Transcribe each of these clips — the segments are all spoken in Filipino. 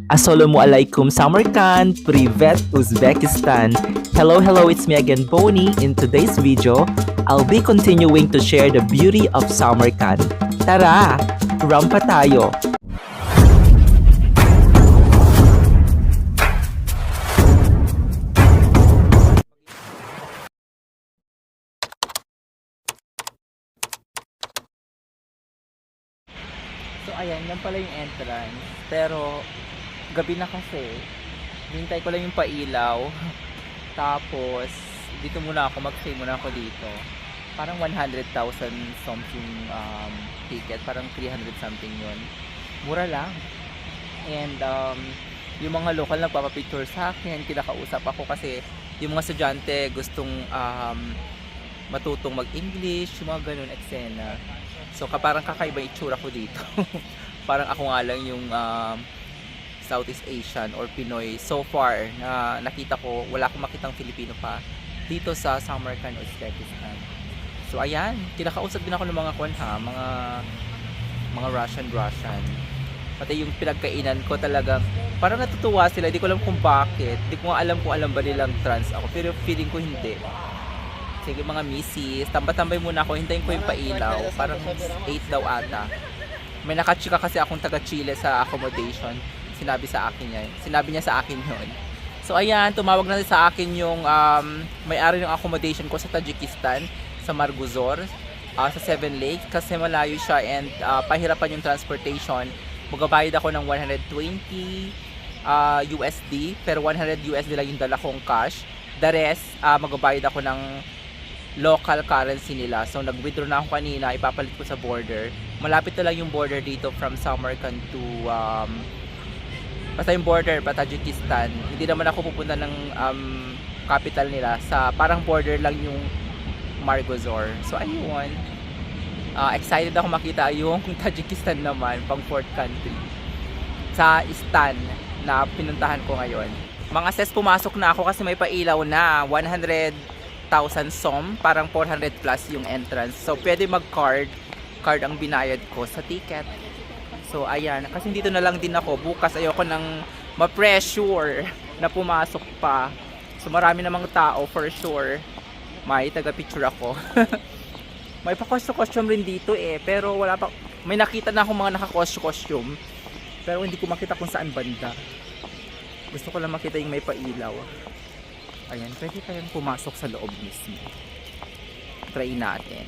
Assalamualaikum Samarkand, Privet Uzbekistan. Hello, it's me again Boni. In today's video, I'll be continuing to share the beauty of Samarkand. Tara, rampa tayo! So ayan, yan pala yung entrance. Pero gabi na kasi. Hintay ko lang yung pailaw. Tapos dito muna ako, mag-stay muna ako dito. Parang 100,000 something ticket, parang 300 something yun. Mura lang. And yung mga local nagpapapicture sa akin, kinakausap ako kasi yung mga estudyante gustong matutong mag-English, yung mga ganun eksena. So parang kakaiba itsura ko dito. Parang ako nga lang yung Southeast Asian or Pinoy so far na nakita ko. Wala akong makitang Filipino pa dito sa Samarkand, Uzbekistan. So ayan, kinakausap din ako ng mga mga Russian. Pati yung pinagkainan ko talagang parang natutuwa sila. Hindi ko alam kung bakit. Hindi ko nga alam kung alam ba nilang trans ako. Pero feeling ko hindi. Sige mga misis, tambay-tambay muna ako, hintayin ko yung pailaw. Parang 8 daw ata. May nakachika kasi akong taga Chile sa accommodation. Sinabi niya sa akin yun. So ayan, tumawag na sa akin yung may-ari ng accommodation ko sa Tajikistan, sa Marguzor, sa Seven Lakes. Kasi malayo siya and pahirapan yung transportation. Magbabayad ako ng 120 USD, pero 100 USD lang yung dala kong cash. The rest, magbabayad ako ng local currency nila. So nag-withdraw na ako kanina, ipapalit ko sa border. Malapit na lang yung border dito from Samarkand to basta yung border pa Tajikistan. Hindi naman ako pupunta ng capital nila, sa parang border lang yung Margozor. So ayun, excited ako makita yung Tajikistan naman, pang fourth country sa Istan na pinuntahan ko ngayon. Mga sis, pumasok na ako kasi may pailaw na 100,000 som, parang 400 plus yung entrance. So pwede mag-card ang binayad ko sa ticket. So ayan, kasi dito na lang din ako. Bukas ayoko nang ma-pressure na pumasok pa. So marami namang tao for sure. May taga-picture ako. May pa-costume rin dito pero wala pa. May nakita na akong mga naka-costume. Pero hindi ko makita kung saan banda. Gusto ko lang makita yung may pailaw. Ayan, pwede tayong pumasok sa loob mismo. Try natin.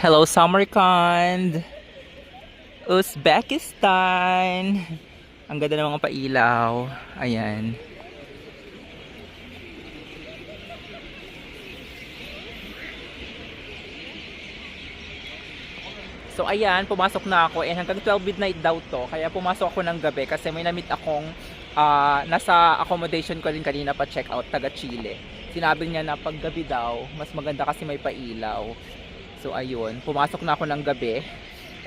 Hello Samarkand, Uzbekistan. Ang ganda ng mga pailaw. Ayan. So ayan, pumasok na ako and hanggang 12 midnight daw to. Kaya pumasok ako ng gabi kasi may na-meet akong nasa accommodation ko rin kanina pa check out, taga Chile. Sinabi niya na pag gabi daw, mas maganda kasi may pailaw. So ayun, pumasok na ako ng gabi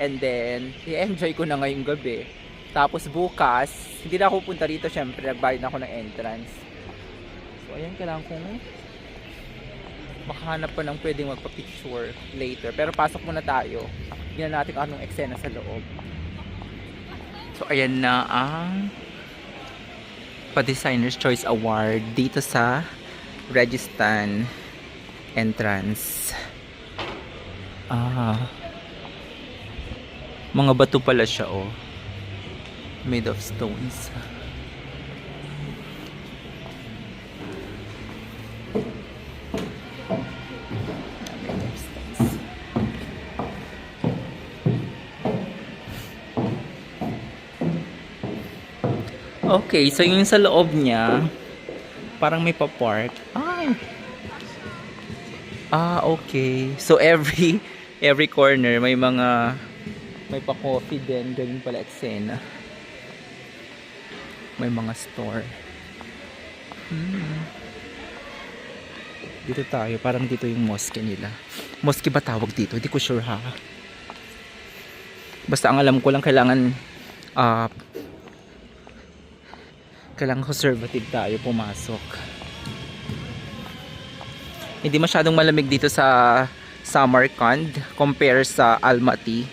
and then i-enjoy ko na ngayong gabi. Tapos bukas, hindi na ako pupunta rito, syempre nagbayad na ako ng entrance. So ayan, kailangan kong makahanap pa ng pwedeng magpa-picture later. Pero pasok muna tayo. Tingnan natin anong eksena sa loob. So ayan na ang Pa-Designer's Choice Award dito sa Registan entrance. Mga bato pala siya made of stones. Okay, so yung sa loob niya parang may pa-park. Okay. So every corner may pa-coffee din, ganun pala eksena. May mga store. Dito tayo, parang dito yung mosque nila. Mosque ba tawag dito? Hindi ko sure ha. Basta ang alam ko lang kailangan conservative tayo pumasok. Hindi masyadong malamig dito sa Samarkand compare sa Almaty.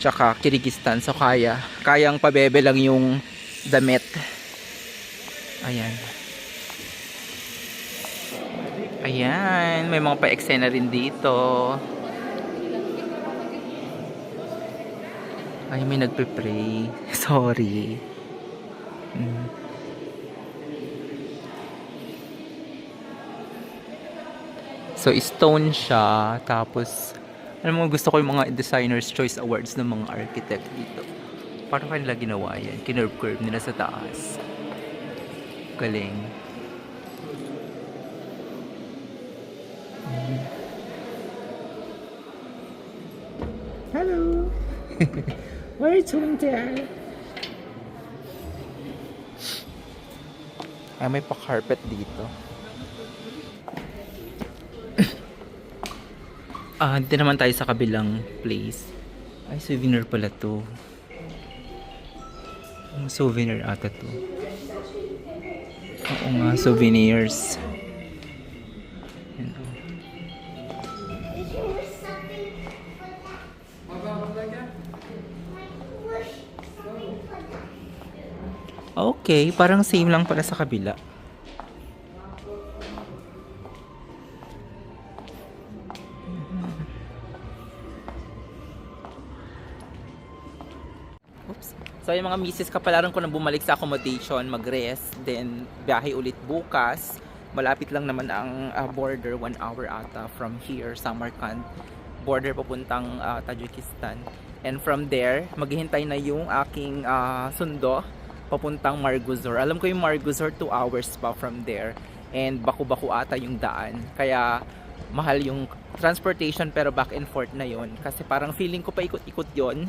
tsaka Kyrgyzstan. So kayang pabebe lang yung damit. Ayan. Ayan, may mga pa-eksena rin dito. Ay, may nagpe-pray. Sorry. So, stone siya. Tapos, alam mo, gusto ko yung mga Designer's Choice Awards ng mga architect dito. Paano kanila ginawa yan? Kinurve-curve nila sa taas. Galing. Hello! Where is there? Ay, may pa-carpet dito. Dito naman tayo sa kabilang place. Ay, souvenir pala to. Souvenir ata to. Oo nga, souvenirs. Okay, parang same lang pala sa kabila. Oops. So yung mga misis, kapalaran ko na bumalik sa accommodation, mag-rest, then biyahe ulit bukas. Malapit lang naman ang border, 1 hour ata from here, Samarkand. Border papuntang Tajikistan. And from there, maghihintay na yung aking sundo papuntang Margozor. Alam ko yung Margozor 2 hours pa from there. And baku-baku ata yung daan. Kaya mahal yung transportation, pero back and forth na yon. Kasi parang feeling ko pa ikot-ikot yon.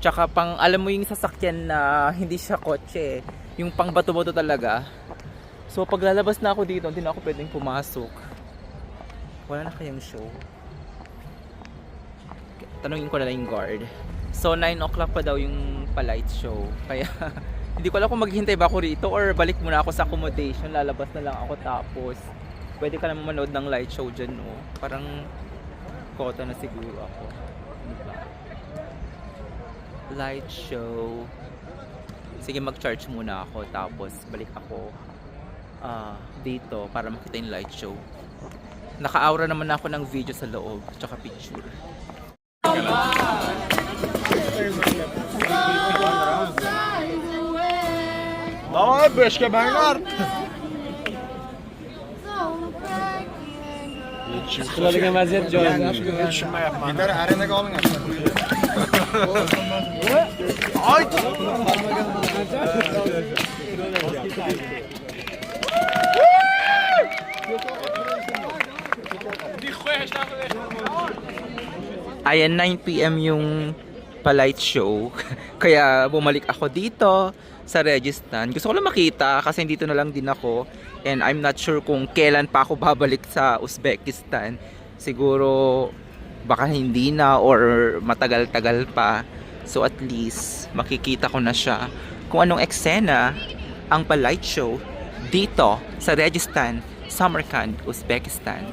Tsaka pang, alam mo yung sasakyan na hindi siya kotse. Yung pang bato-bato talaga. So pag lalabas na ako dito, hindi na ako pwedeng pumasok. Wala na kayang show. Tanungin ko na lang yung guard. So 9 o'clock pa daw yung pa-light show. Kaya hindi ko alam kung maghihintay ba ako rito or balik muna ako sa accommodation. Lalabas na lang ako, tapos pwede ka naman manood ng light show dyan, no? Parang kota na siguro ako. Diba? Light show. Sige, mag-charge muna ako, tapos balik ako dito para makita yung light show. Naka-aura naman ako ng video sa loob, tsaka picture. Давай, бешке бангар. Kullanılan vaziyet Joy'da. Gider arena kalın. Ay! Ayan, 9 PM yung pa-light show. Kaya bumalik ako dito sa Registan. Gusto ko lang makita kasi dito na lang din ako. And I'm not sure kung kailan pa ako babalik sa Uzbekistan. Siguro baka hindi na or matagal-tagal pa. So at least makikita ko na siya kung anong eksena ang pa-light show dito sa Registan, Samarkand, Uzbekistan.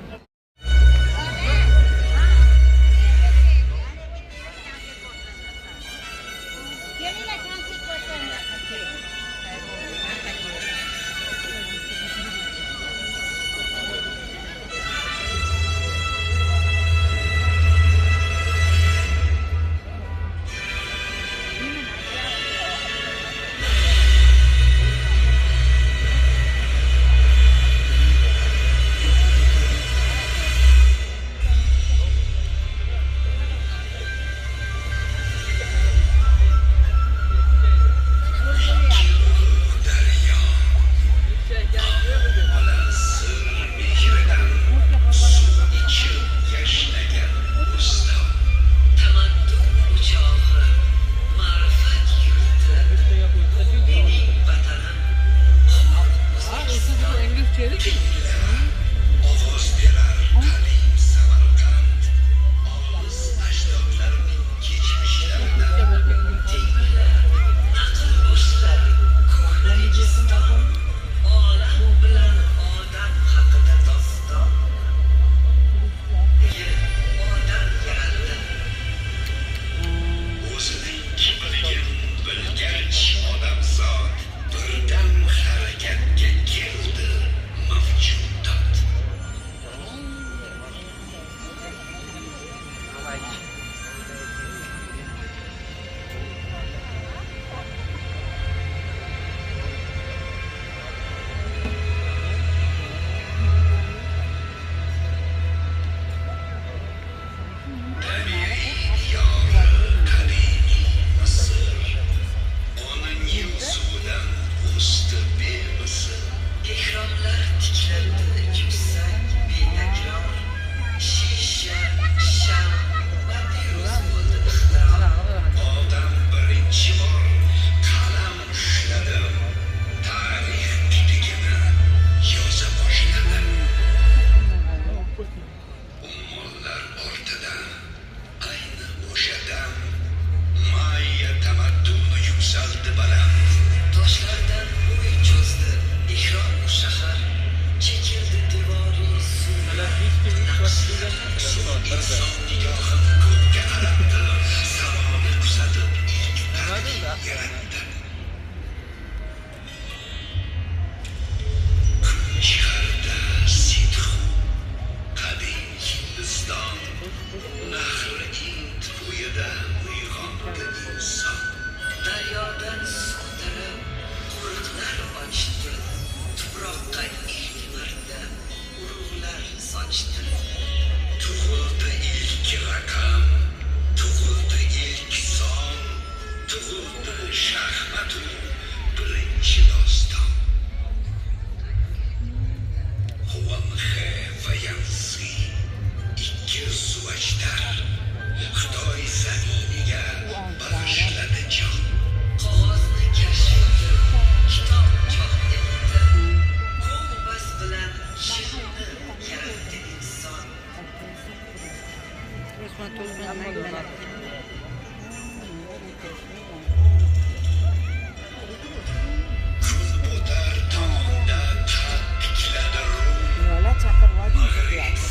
matulungan na yung lalaki.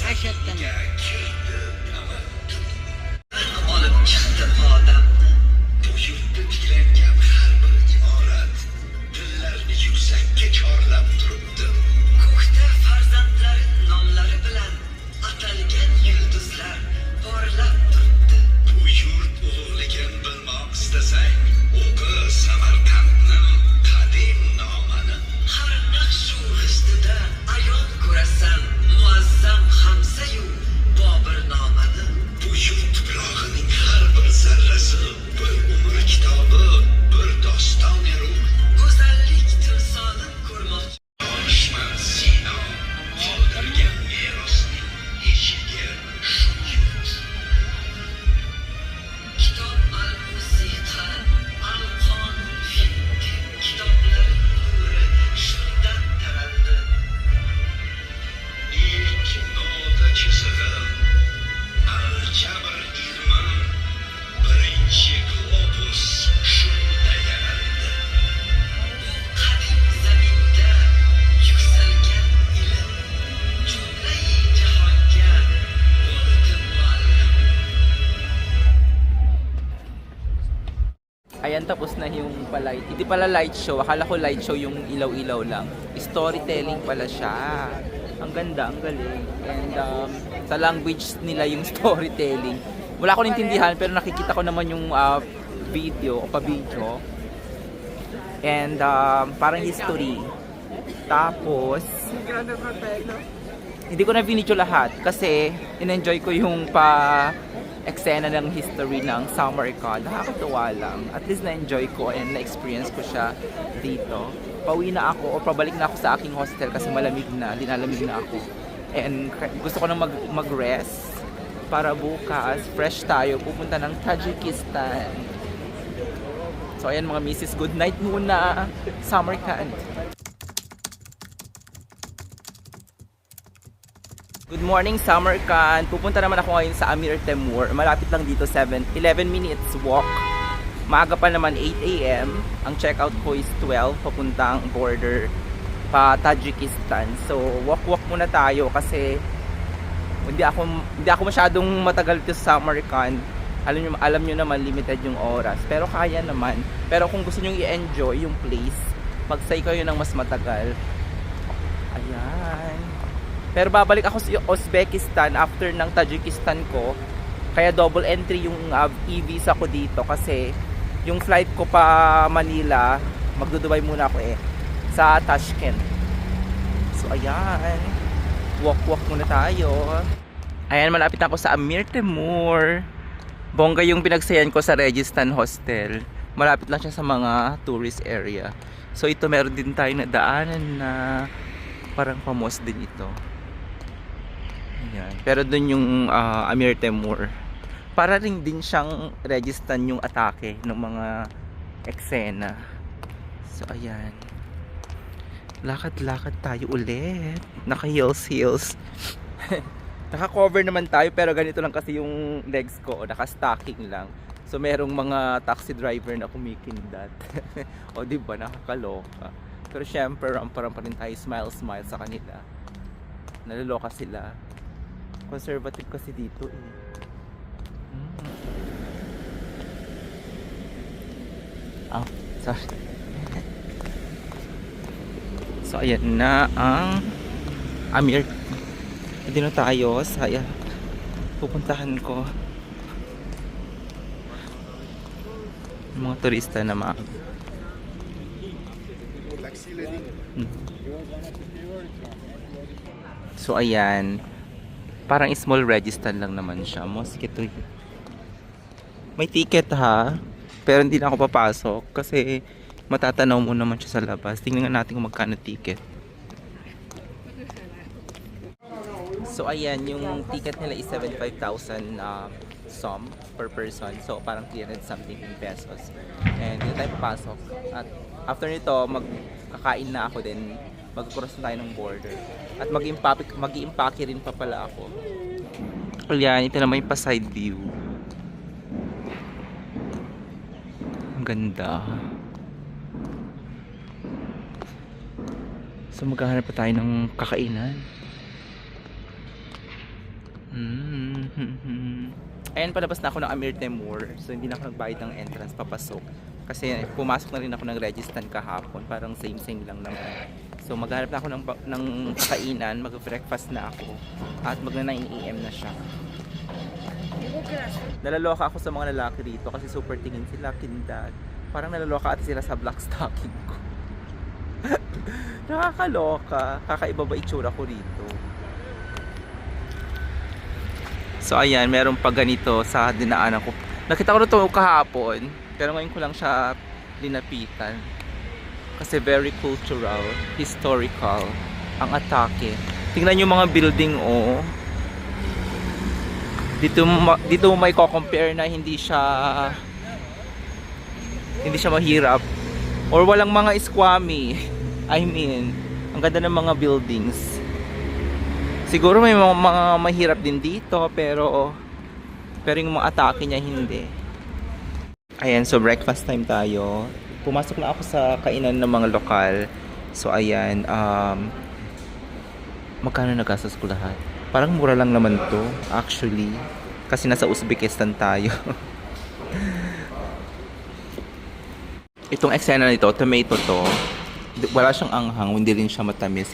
Aşat tamam. Olib chiqdi odamni bu yurtda tiklangan har bir imorat dillarni yuksakka chorlab turibdi. Ko'kda farzandlari nomlari bilan atalgan yulduzlar porlab turibdi. Bu yurt ulug'ligini bilmoq istasang o'qi Samarqandni qadim nomani. Har naqshu g'ishtida ayon ko'rasan muazzam Hamsayu Bobur nomani. Bu yurt tuprog'ining har bir zarrasi bir umr kitobi, bir doston ruh. Go'zallik timsolin ko'rmoqchi. Oshman Sino qoldirgan merosning eshigi shu yurt. Kitob al-musiqa, al-qonun fiqh kitoblari nuri shundan taraldi. İlk noda chizig'i al-jabr ilmi birinchi globus shunda yaraldi. Bu qadim zaminda yuksalgan ilm jumlai jahonga bo'ldi muallim. Ayan, tapos na yung palay. Hindi pala light show. Akala ko light show yung ilaw-ilaw lang. Storytelling pala siya. Ang ganda, ang galing. And sa language nila yung storytelling. Wala ko naintindihan pero nakikita ko naman yung video o pa-video. And parang history. Tapos hindi ko na video lahat kasi in-enjoy ko yung eksena ng history ng SummerCon. Nakakatuwa lang. At least na-enjoy ko and na-experience ko siya dito. Pauwi na ako o pabalik na ako sa aking hostel kasi malamig na, linalamig na ako. And gusto ko na mag-rest para bukas, fresh tayo, pupunta ng Tajikistan. So ayan mga misis, good night muna. SummerCon. Good morning, SummerCon. Pupunta naman ako ngayon sa Amir Temur. Malapit lang dito, 11 minutes walk. Maaga pa naman, 8 AM. Ang checkout ko is 12, papuntang border pa Tajikistan. So, walk-walk muna tayo kasi hindi ako masyadong matagal dito sa SummerCon. Alam nyo naman, limited yung oras. Pero kaya naman. Pero kung gusto nyo i-enjoy yung place, magsay kayo ng mas matagal. Ayan. Pero babalik ako sa Uzbekistan after ng Tajikistan ko. Kaya double entry yung e-visa ko dito kasi yung flight ko pa Manila, magdudubay muna ako sa Tashkent. So ayan, walk muna tayo. Ayan, malapit na ako sa Amir Temur. Bongga yung pinagsayan ko sa Registan Hostel. Malapit lang siya sa mga tourist area. So ito meron din tayo na daanan na parang pamos din ito. Ayan. Pero dun yung Amir Temur. Para rin din siyang Registan yung atake ng mga eksena. So ayan. Lakad-lakad tayo ulit. Naka-heels. Naka-cover naman tayo pero ganito lang kasi yung legs ko. Naka-stocking lang. So merong mga taxi driver na kumikindat. O diba, nakakaloka. Pero syempre, rampa-rampa rin tayo. Smile sa kanila. Naloloka sila. Conservative kasi dito sorry. So ayan na ang Amir. Hindi na tayo sa pupuntahan ko. Mga turista na So ayan, parang small Registan lang naman siya. Mosquito. May ticket ha, pero hindi na ako papasok kasi matatanaw mo naman siya sa labas. Tingnan natin kung magkano ticket. So ayan, yung ticket nila is 75,000 som per person. So parang 300 something in pesos. And hindi tayo papasok. At after nito, magkakain na ako din. Mag-cross na tayo ng border. At mag-impake rin pa pala ako. Ayan, ito naman yung pa-side view. Ang ganda. So maghahanap pa tayo ng kakainan. Ayan, palabas na ako ng Amir Temur. So hindi na ako nagbayad ng entrance papasok. Kasi pumasok na rin ako ng Registan kahapon. Parang same lang naman. So maghanap na ako ng kakainan. Mag-breakfast na ako. At magna 9 AM na siya. Nalaloka ako sa mga lalaki rito kasi super tingin sila, kindag. Parang nalaloka ata sila sa black stocking ko. Nakakaloka. Kakaiba ba itsura ko rito? So ayan, meron pa ganito sa dinaanan ko. Nakita ko na ito kahapon, pero ngayon ko lang siya linapitan. Kasi very cultural, historical ang atake. Tingnan yung mga building, oh. Dito may ko-compare na hindi siya mahirap or walang mga squammy. I mean, ang ganda ng mga buildings. Siguro may mga mahirap din dito, pero yung mga atake niya hindi. Ayan, so breakfast time tayo. Pumasok na ako sa kainan ng mga lokal. So ayan, magkano nagastos ko lahat? Parang mura lang naman to, actually. Kasi nasa Uzbekistan tayo. Itong eksena nito, tomato to. Wala siyang anghang, hindi rin siya matamis.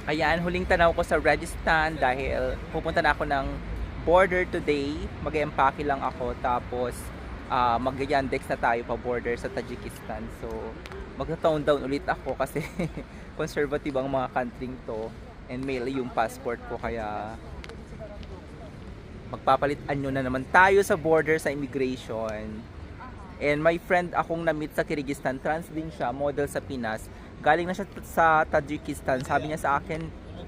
Ayan, huling tanaw ko sa Registan dahil pupunta na ako ng border today. Mag-empake lang ako, tapos mag-yandex na tayo pa border sa Tajikistan. So mag-tone down ulit ako kasi conservative ang mga country to and mail yung passport ko, kaya magpapalitan nyo na naman tayo sa border sa immigration. And my friend akong na-meet sa Kyrgyzstan, trans din siya, model sa Pinas. Galing na siya sa Tajikistan. Sabi niya sa akin,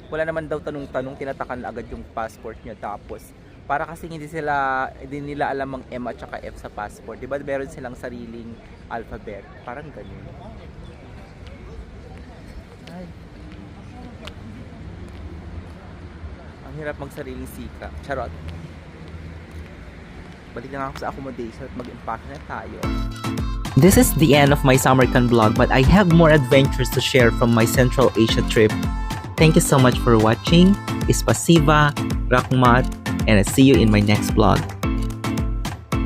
wala naman daw tanong-tanong, tinatakan na agad yung passport niya. Tapos para kasi hindi nila alam ang M at saka F sa passport. Diba meron silang sariling alphabet. Parang ganyan. Ay. Ang hirap magsariling sika. Charot. Balik na ako sa accommodation at mag-impact na tayo. This is the end of my Samarkand vlog, but I have more adventures to share from my Central Asia trip. Thank you so much for watching. Spasiba, Rahmat, and I see you in my next vlog.